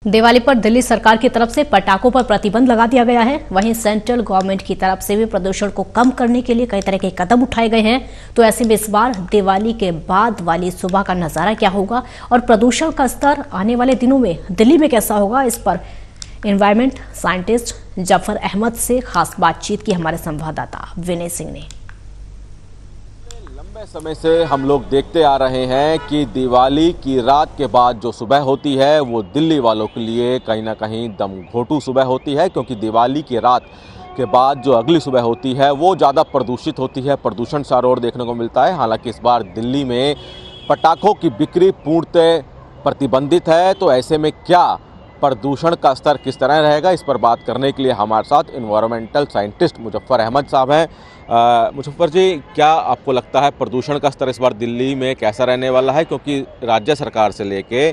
दिवाली पर दिल्ली सरकार की तरफ से पटाखों पर प्रतिबंध लगा दिया गया है। वहीं सेंट्रल गवर्नमेंट की तरफ से भी प्रदूषण को कम करने के लिए कई तरह के कदम उठाए गए हैं। तो ऐसे में इस बार दिवाली के बाद वाली सुबह का नजारा क्या होगा और प्रदूषण का स्तर आने वाले दिनों में दिल्ली में कैसा होगा, इस पर एनवायरमेंट साइंटिस्ट जफर अहमद से खास बातचीत की हमारे संवाददाता विनय सिंह ने। लंबे समय से हम लोग देखते आ रहे हैं कि दिवाली की रात के बाद जो सुबह होती है वो दिल्ली वालों के लिए कहीं ना कहीं दम घोंटू सुबह होती है, क्योंकि दिवाली की रात के बाद जो अगली सुबह होती है वो ज़्यादा प्रदूषित होती है, प्रदूषण सा रोड देखने को मिलता है। हालांकि इस बार दिल्ली में पटाखों की बिक्री पूर्णतः प्रतिबंधित है, तो ऐसे में क्या प्रदूषण का स्तर किस तरह रहेगा, इस पर बात करने के लिए हमारे साथ इन्वायरमेंटल साइंटिस्ट मुजफ्फर अहमद साहब हैं। मुजफ्फर जी, क्या आपको लगता है प्रदूषण का स्तर इस बार दिल्ली में कैसा रहने वाला है? क्योंकि राज्य सरकार से लेके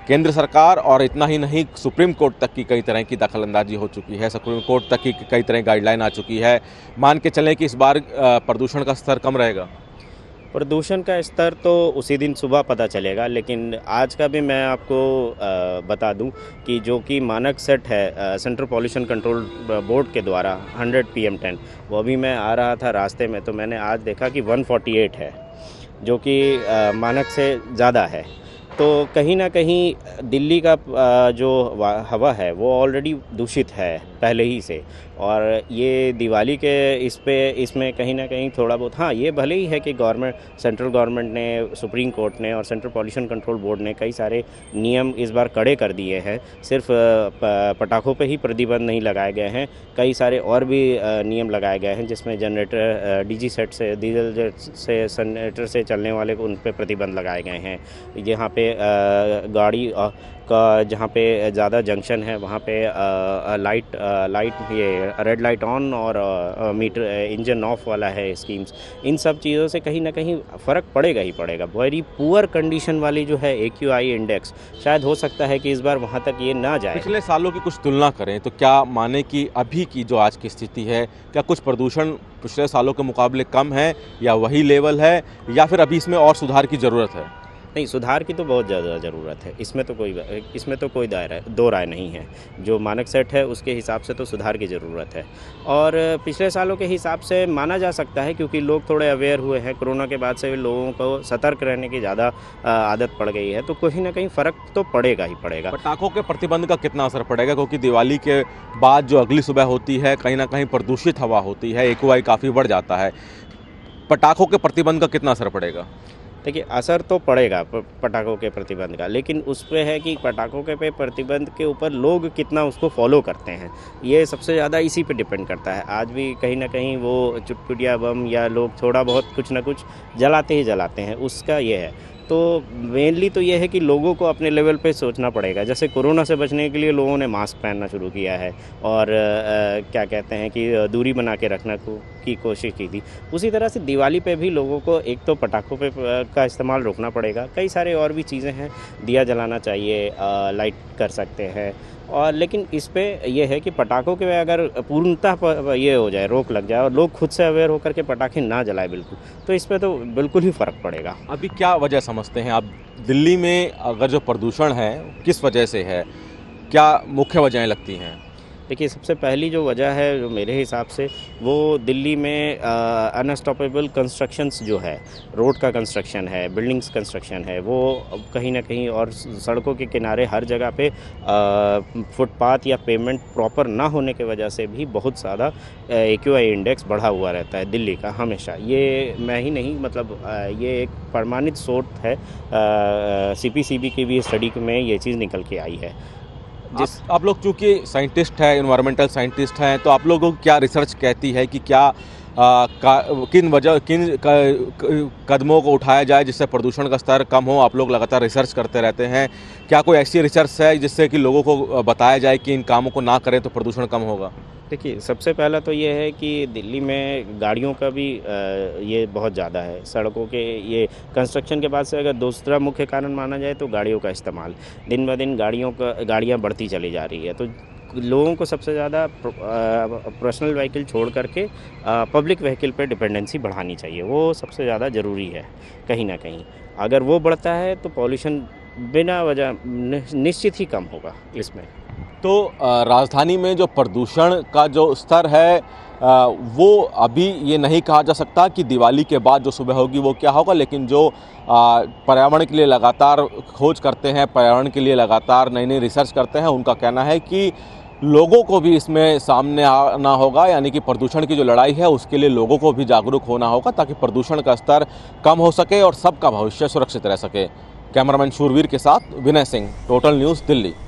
केंद्र सरकार और इतना ही नहीं, सुप्रीम कोर्ट तक की कई तरह की दखलंदाजी हो चुकी है, सुप्रीम कोर्ट तक की कई तरह गाइडलाइन आ चुकी है। मान के चलें कि इस बार प्रदूषण का स्तर कम रहेगा। प्रदूषण का स्तर तो उसी दिन सुबह पता चलेगा, लेकिन आज का भी मैं आपको बता दूं कि जो कि मानक सेट है सेंट्रल पॉल्यूशन कंट्रोल बोर्ड के द्वारा 100 PM10, वो अभी मैं आ रहा था रास्ते में तो मैंने आज देखा कि 148 है, जो कि मानक से ज़्यादा है। तो कहीं ना कहीं दिल्ली का जो हवा है वो ऑलरेडी दूषित है पहले ही से, और ये दिवाली के इसमें कहीं ना कहीं थोड़ा बहुत, हाँ, ये भले ही है कि सेंट्रल गवर्नमेंट ने, सुप्रीम कोर्ट ने और सेंट्रल पॉल्यूशन कंट्रोल बोर्ड ने कई सारे नियम इस बार कड़े कर दिए हैं। सिर्फ पटाखों पे ही प्रतिबंध नहीं लगाए गए हैं, कई सारे और भी नियम लगाए गए हैं, जिसमें जनरेटर डीजी सेट से, डीजल से, जनरेटर से चलने वाले उन पर प्रतिबंध लगाए गए हैं। यहाँ पे गाड़ी का जहाँ पे ज़्यादा जंक्शन है वहाँ पे लाइट ये रेड लाइट ऑन और मीटर इंजन ऑफ वाला है स्कीम्स। इन सब चीज़ों से कहीं ना कहीं फ़र्क पड़ेगा ही पड़ेगा। वेरी पुअर कंडीशन वाली जो है AQI इंडेक्स, शायद हो सकता है कि इस बार वहाँ तक ये ना जाए। पिछले सालों की कुछ तुलना करें तो क्या माने कि अभी की जो आज की स्थिति है, क्या कुछ प्रदूषण पिछले सालों के मुकाबले कम है या वही लेवल है, या फिर अभी इसमें और सुधार की ज़रूरत है? नहीं, सुधार की तो बहुत ज़्यादा ज़रूरत है। इसमें तो कोई दो राय नहीं है। जो मानक सेट है उसके हिसाब से तो सुधार की ज़रूरत है, और पिछले सालों के हिसाब से माना जा सकता है, क्योंकि लोग थोड़े अवेयर हुए हैं। कोरोना के बाद से भी लोगों को सतर्क रहने की ज़्यादा आदत पड़ गई है, तो कहीं ना कहीं फ़र्क तो पड़ेगा ही पड़ेगा। पटाखों के प्रतिबंध का कितना असर पड़ेगा? क्योंकि दिवाली के बाद जो अगली सुबह होती है कहीं ना कहीं प्रदूषित हवा होती है, AQI काफ़ी बढ़ जाता है। पटाखों के प्रतिबंध का कितना असर पड़ेगा? देखिए, असर तो पड़ेगा पटाखों के प्रतिबंध का, लेकिन उस पे है कि पटाखों के पे प्रतिबंध के ऊपर लोग कितना उसको फॉलो करते हैं, ये सबसे ज़्यादा इसी पे डिपेंड करता है। आज भी कहीं ना कहीं वो चुटपुटिया बम या लोग थोड़ा बहुत कुछ ना कुछ जलाते ही जलाते हैं, उसका ये है। तो मेनली तो ये है कि लोगों को अपने लेवल पे सोचना पड़ेगा। जैसे कोरोना से बचने के लिए लोगों ने मास्क पहनना शुरू किया है, और क्या कहते हैं कि दूरी बना के रखना की कोशिश की थी। उसी तरह से दिवाली पे भी लोगों को एक तो पटाखों पे का इस्तेमाल रोकना पड़ेगा। कई सारे और भी चीज़ें हैं, दिया जलाना चाहिए, लाइट कर सकते हैं, और लेकिन इस पे ये है कि पटाखों के अगर पूर्णतः ये हो जाए, रोक लग जाए, और लोग खुद से अवेयर होकर के पटाखे ना जलाए बिल्कुल, तो इस पे तो बिल्कुल ही फ़र्क पड़ेगा। अभी क्या वजह समझते हैं आप दिल्ली में अगर जो प्रदूषण है किस वजह से है, क्या मुख्य वजहें लगती हैं? देखिए, सबसे पहली जो वजह है जो मेरे हिसाब से, वो दिल्ली में अनस्टॉपेबल कंस्ट्रक्शंस जो है, रोड का कंस्ट्रक्शन है, बिल्डिंग्स कंस्ट्रक्शन है, वो कहीं ना कहीं, और सड़कों के किनारे हर जगह पे फुटपाथ या पेमेंट प्रॉपर ना होने की वजह से भी बहुत ज़्यादा AQI इंडेक्स बढ़ा हुआ रहता है दिल्ली का हमेशा। ये मैं ही नहीं, मतलब ये एक प्रमाणित सोर्स है, CPCB की भी स्टडी में ये चीज़ निकल के आई है। आप लोग चूँकि साइंटिस्ट हैं, इन्वायरमेंटल साइंटिस्ट हैं, तो आप लोगों को क्या रिसर्च कहती है कि क्या किन कदमों को उठाया जाए जिससे प्रदूषण का स्तर कम हो? आप लोग लगातार रिसर्च करते रहते हैं, क्या कोई ऐसी रिसर्च है जिससे कि लोगों को बताया जाए कि इन कामों को ना करें तो प्रदूषण कम होगा? देखिए, सबसे पहला तो ये है कि दिल्ली में गाड़ियों का भी ये बहुत ज़्यादा है। सड़कों के ये कंस्ट्रक्शन के बाद से अगर दूसरा मुख्य कारण माना जाए तो गाड़ियों का इस्तेमाल, दिन ब दिन गाड़ियाँ बढ़ती चली जा रही है। तो लोगों को सबसे ज़्यादा पर्सनल व्हीकल छोड़ करके पब्लिक व्हीकल पे डिपेंडेंसी बढ़ानी चाहिए, वो सबसे ज़्यादा ज़रूरी है। कहीं ना कहीं अगर वो बढ़ता है तो पॉल्यूशन बिना वजह निश्चित ही कम होगा इसमें। तो राजधानी में जो प्रदूषण का जो स्तर है वो अभी ये नहीं कहा जा सकता कि दिवाली के बाद जो सुबह होगी वो क्या होगा, लेकिन जो पर्यावरण के लिए लगातार खोज करते हैं, पर्यावरण के लिए लगातार नई नई रिसर्च करते हैं, उनका कहना है कि लोगों को भी इसमें सामने आना होगा, यानी कि प्रदूषण की जो लड़ाई है उसके लिए लोगों को भी जागरूक होना होगा ताकि प्रदूषण का स्तर कम हो सके और सबका भविष्य सुरक्षित रह सके। कैमरामैन शूरवीर के साथ विनय सिंह, टोटल न्यूज़, दिल्ली।